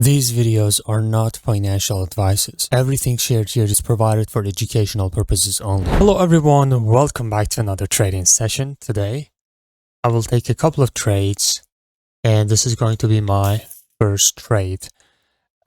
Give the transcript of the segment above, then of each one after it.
These videos are not financial advices. Everything shared here is provided for educational purposes only. Hello everyone, welcome back to another trading session. Today, I will take a couple of trades and this is going to be my first trade.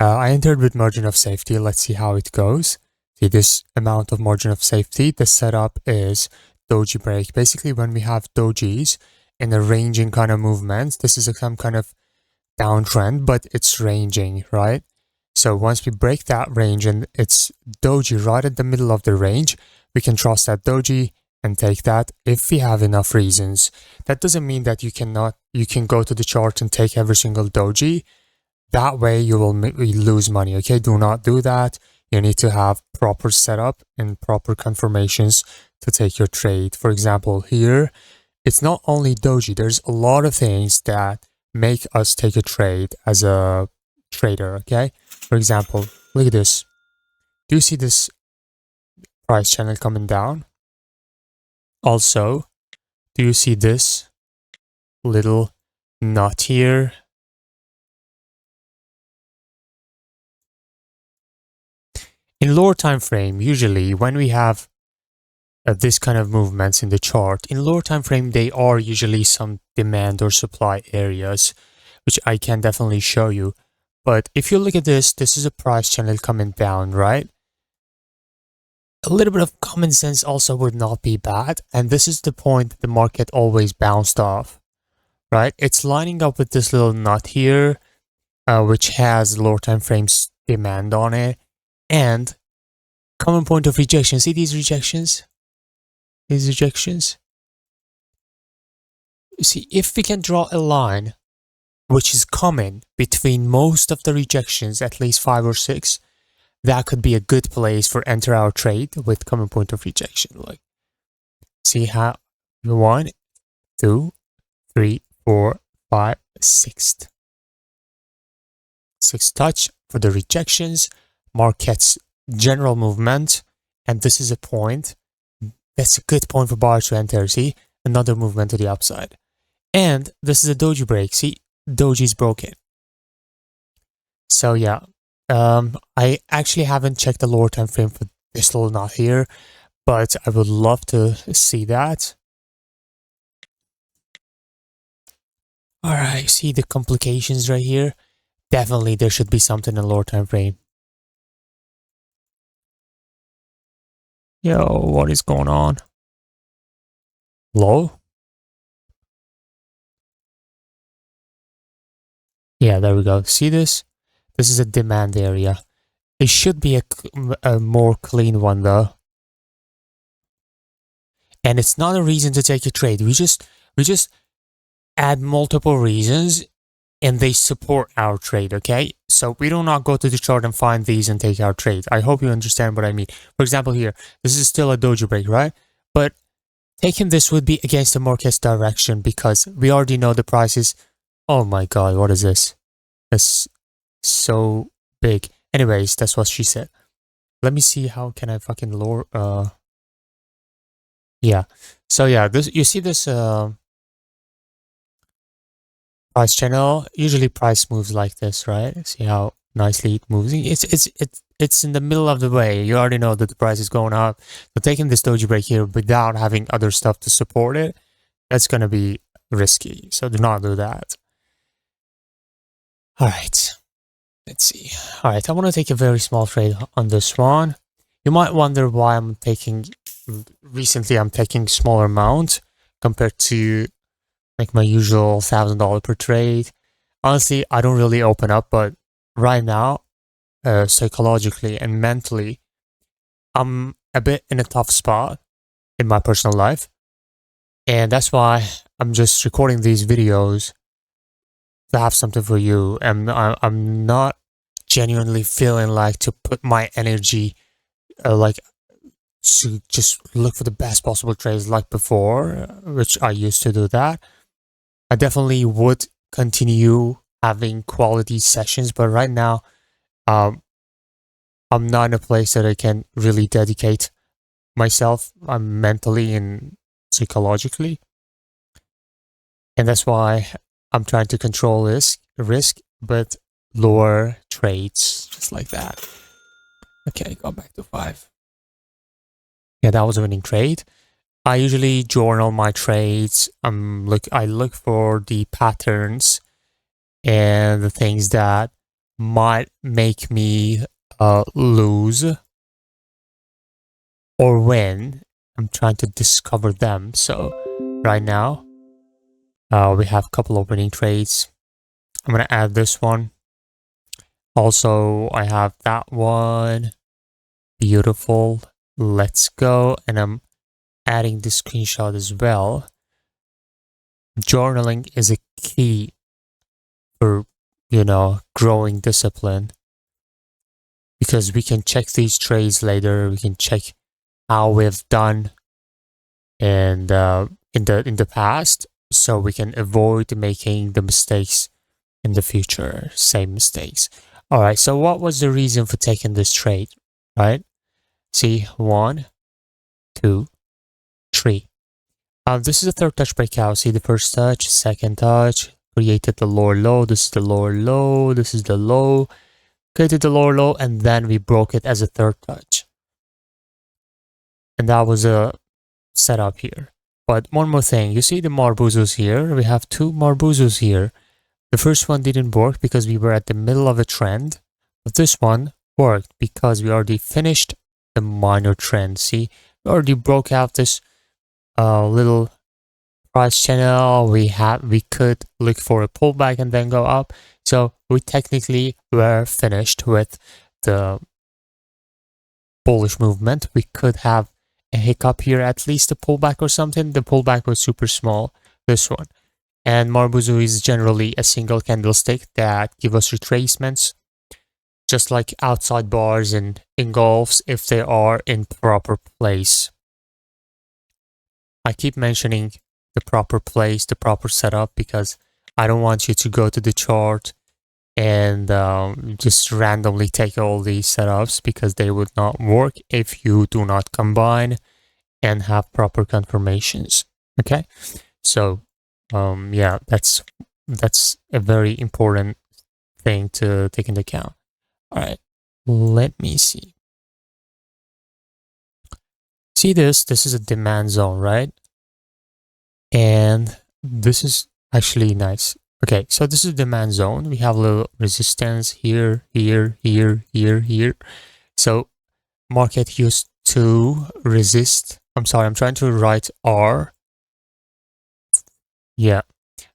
I entered with margin of safety. Let's see how it goes. See this amount of margin of safety. The setup is doji break. Basically, when we have dojis in a ranging kind of movement, this is some kind of downtrend, but it's ranging, right? So once we break that range and it's doji right at the middle of the range, we can trust that doji and take that if we have enough reasons. That doesn't mean that you can go to the chart and take every single doji. That way you will lose money, okay? Do not do that. You need to have proper setup and proper confirmations to take your trade. For example, here, it's not only doji. There's a lot of things that make us take a trade as a trader, okay? For example, look at this. Do you see this price channel coming down? Also, do you see this little knot here? In lower time frame, usually when we have this kind of movements in the chart, in lower time frame, they are usually some demand or supply areas, which I can definitely show you. But if you look at this, this is a price channel coming down, right? A little bit of common sense also would not be bad. And this is the point that the market always bounced off, right? It's lining up with this little knot here, which has lower time frames demand on it. And common point of rejection. See these rejections? These rejections. You see, if we can draw a line which is common between most of the rejections, at least 5 or 6, that could be a good place for enter our trade with common point of rejection. Like, see how 1, 2, 3, 4, 5, 6. 6 touch for the rejections, market's general movement, and this is a point. That's a good point for buyers to enter. See, another movement to the upside. And this is a doji break. See, doji is broken. So yeah, I actually haven't checked the lower time frame for this little knot here, but I would love to see that. All right, see the complications right here. Definitely there should be something in lower time frame. Yo, what is going on? Low? Yeah, there we go. See this? This is a demand area. It should be a more clean one though. And it's not a reason to take a trade. We just add multiple reasons and they support our trade, okay? So we do not go to the chart and find these and take our trade. I hope you understand what I mean. For example, here, this is still a doji break, right? But taking this would be against the market's direction because we already know the price is... Oh my god, what is this? That's so big. Anyways, that's what she said. Let me see how can I fucking lower... Yeah. So yeah, this you see this... price channel, usually price moves like this, right? See how nicely it moves. It's in the middle of the way. You already know that the price is going up. So taking this doji break here without having other stuff to support it, that's going to be risky. So do not do that. All right. Let's see. All right. I want to take a very small trade on this one. You might wonder why recently I'm taking smaller amount compared to like my usual $1,000 per trade. Honestly, I don't really open up, but right now, psychologically and mentally, I'm a bit in a tough spot in my personal life. And that's why I'm just recording these videos to have something for you. And I'm not genuinely feeling like to put my energy like to just look for the best possible trades like before, which I used to do that. I definitely would continue having quality sessions, but right now, I'm not in a place that I can really dedicate myself mentally and psychologically. And that's why I'm trying to control risk, but lower trades, just like that. Okay, go back to 5. Yeah, that was a winning trade. I usually journal my trades. I look for the patterns and the things that might make me lose or win. I'm trying to discover them. So right now, we have a couple of winning trades. I'm gonna add this one. Also, I have that one. Beautiful. Let's go. And I'm adding the screenshot as well. Journaling is a key for, growing discipline, because we can check these trades later. We can check how we've done and in the past, so we can avoid making the mistakes in the future, same mistakes. All right, so what was the reason for taking this trade, right? See, 1, 2, 3. This is the third touch breakout. See the first touch, second touch, created the lower low. This is the lower low. This is the low. Created the lower low, and then we broke it as a third touch. And that was a setup here. But one more thing, you see the Marbuzos here? We have 2 Marbuzos here. The first one didn't work because we were at the middle of a trend, but this one worked because we already finished the minor trend. See, we already broke out this little price channel. We could look for a pullback and then go up. So we technically were finished with the bullish movement. We could have a hiccup here, at least a pullback or something. The pullback was super small, this one. And Marbuzu is generally a single candlestick that give us retracements, just like outside bars and engulfs if they are in proper place. I keep mentioning the proper place, the proper setup, because I don't want you to go to the chart and just randomly take all these setups, because they would not work if you do not combine and have proper confirmations. Okay, so yeah, that's a very important thing to take into account. All right, let me see. See this is a demand zone, right? And this is actually nice. Okay, so this is demand zone. We have a little resistance here, here, here, here, here. So market used to resist. I'm sorry, I'm trying to write R. Yeah,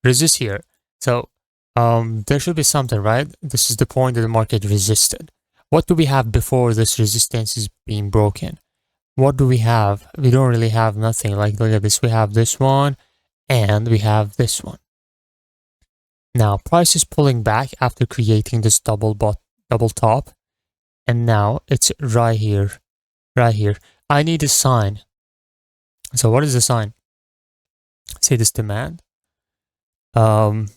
resist here. So there should be something, right? This is the point that the market resisted. What do we have before this resistance is being broken? What do we have? We don't really have nothing. Like, look at this. We have this one and we have this one. Now price is pulling back after creating this double top, and now it's right here, right here. I need a sign. So what is the sign? Say this demand, and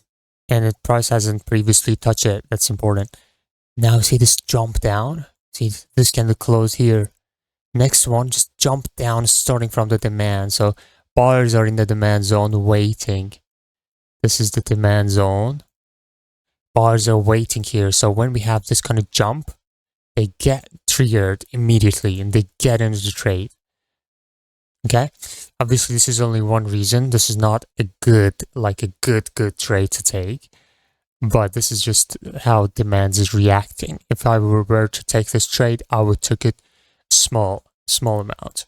the price hasn't previously touched it. That's important. Now see this jump down. See this candle close here. Next one just jump down, starting from the demand. So buyers are in the demand zone waiting. This is the demand zone. Buyers are waiting here. So when we have this kind of jump, they get triggered immediately and they get into the trade. Okay, obviously this is only one reason. This is not a good trade to take, but this is just how demand is reacting. If I were to take this trade, I would take it small amount.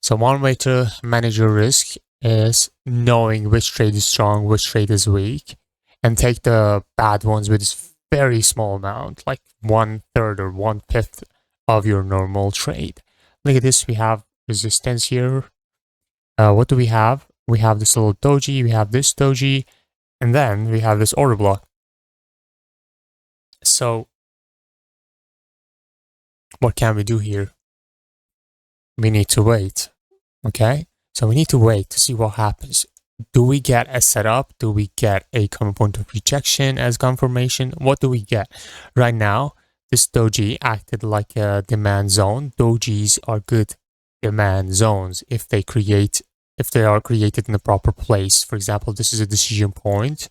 So one way to manage your risk is knowing which trade is strong, which trade is weak, and take the bad ones with this very small amount, like 1/3 or 1/5 of your normal trade. Look at this. We have resistance here. What do we have? We have this little doji, we have this doji, and then we have this order block. So what can we do here? We need to wait. Okay, so we need to wait to see what happens. Do we get a setup? Do we get a common point of rejection as confirmation? What do we get? Right now, this doji acted like a demand zone. Dojis are good demand zones if they are created in the proper place. For example, this is a decision point.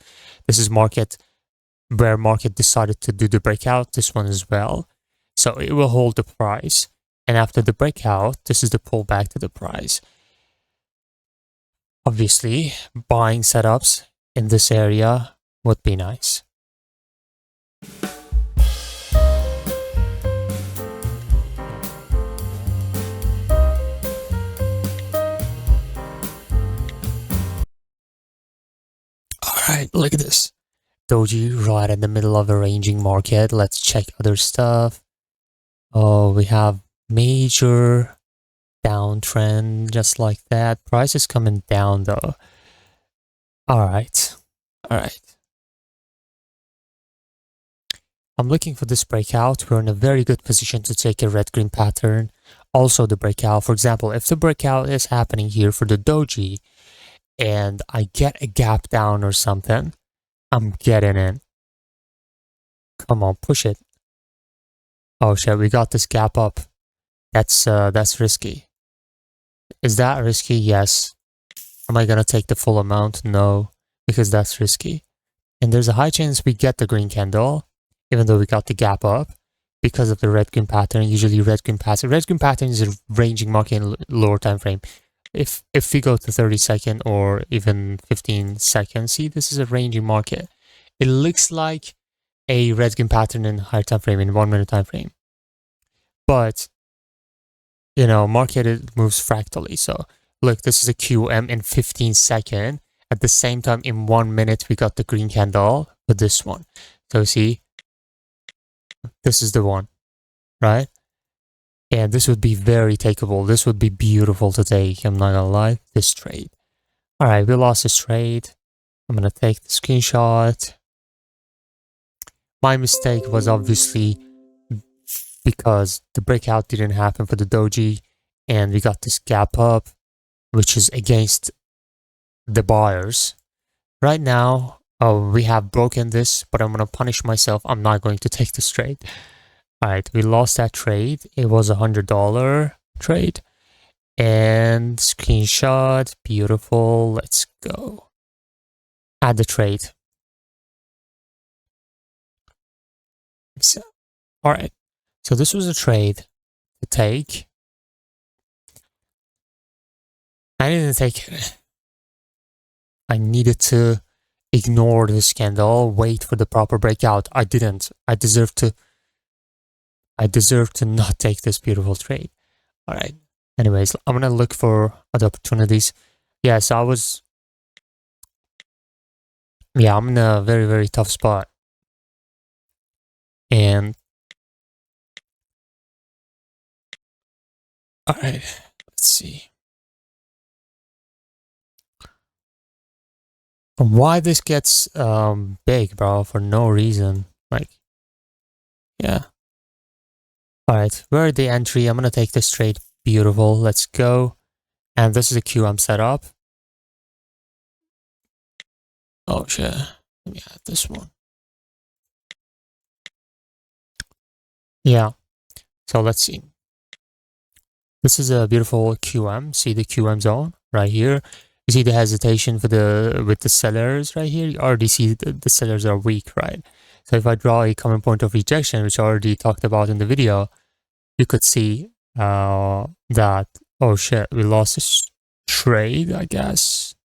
This is market where market decided to do the breakout, this one as well. So it will hold the price. And after the breakout, this is the pullback to the price. Obviously, buying setups in this area would be nice. Alright, look at this. Doji right in the middle of a ranging market. Let's check other stuff. Oh, we have major downtrend just like that. Price is coming down though. Alright. I'm looking for this breakout. We're in a very good position to take a red-green pattern. Also the breakout. For example, if the breakout is happening here for the doji and I get a gap down or something, I'm getting in. Come on, push it. Oh shit, we got this gap up. That's risky. Is that risky? Yes. Am I gonna take the full amount? No, because that's risky. And there's a high chance we get the green candle, even though we got the gap up, because of the red-green pattern. Usually red-green pattern is a ranging market in lower time frame. If we go to 30-second or even 15 seconds, see, this is a ranging market. It looks like a red-green pattern in higher time frame, in 1 minute time frame. But, you know, market moves fractally. So look, this is a QM in 15 seconds. At the same time, in 1 minute, we got the green candle with this one. So see, this is the one, right? And this would be very takeable. This would be beautiful to take. I'm not gonna lie, this trade. All right, we lost this trade. I'm gonna take the screenshot. My mistake was obviously because the breakout didn't happen for the doji and we got this gap up, which is against the buyers. Right now, we have broken this, but I'm gonna punish myself. I'm not going to take this trade. All right, we lost that trade. It was $100 trade. And screenshot, beautiful. Let's go. Add the trade. So, all right. So this was a trade to take. I didn't take it. I needed to ignore this candle, wait for the proper breakout. I didn't. I deserve to not take this beautiful trade. All right. Anyways, I'm gonna look for other opportunities. Yeah, so I'm in a very, very tough spot. And all right, let's see. Why this gets big, bro, for no reason. Like, yeah. All right, where are the entry? I'm gonna take this trade. Beautiful. Let's go. And this is a QM setup. Oh shit. Let me add this one. Yeah. So let's see. This is a beautiful QM. See the QM zone right here. You see the hesitation for with the sellers right here. You already see the sellers are weak, right? So if I draw a common point of rejection, which I already talked about in the video, you could see that, oh shit, we lost this trade, I guess.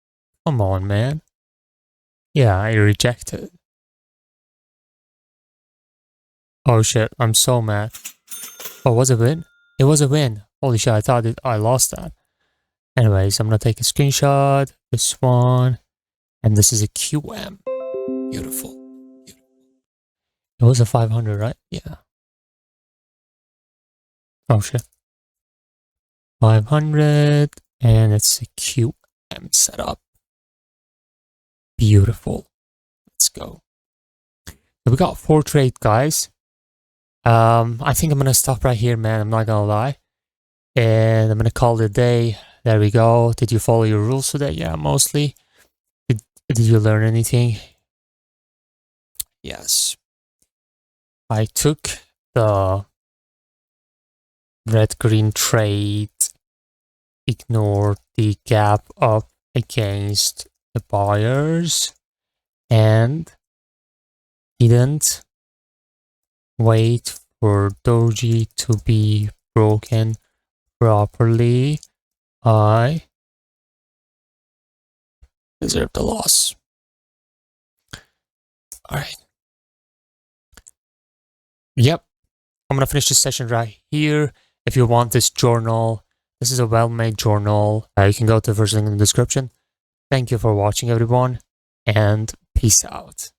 Come on, man. Yeah, I rejected. Oh shit, I'm so mad. Oh, was it a win? It was a win. Holy shit, I thought I lost that. Anyways, I'm gonna take a screenshot, this one, and this is a QM. Beautiful. It was a 500, right? Yeah. Oh shit. 500, and it's a QM setup. Beautiful. Let's go. So we got 4 trades, guys. I think I'm gonna stop right here, man. I'm not gonna lie. And I'm gonna call it a day. There we go. Did you follow your rules today? Yeah, mostly. Did you learn anything? Yes. I took the red-green trade, ignored the gap up against the buyers, and didn't wait for doji to be broken properly, I deserve the loss. All right. Yep. I'm going to finish this session right here. If you want this journal, this is a well-made journal. You can go to the first link in the description. Thank you for watching, everyone, and peace out.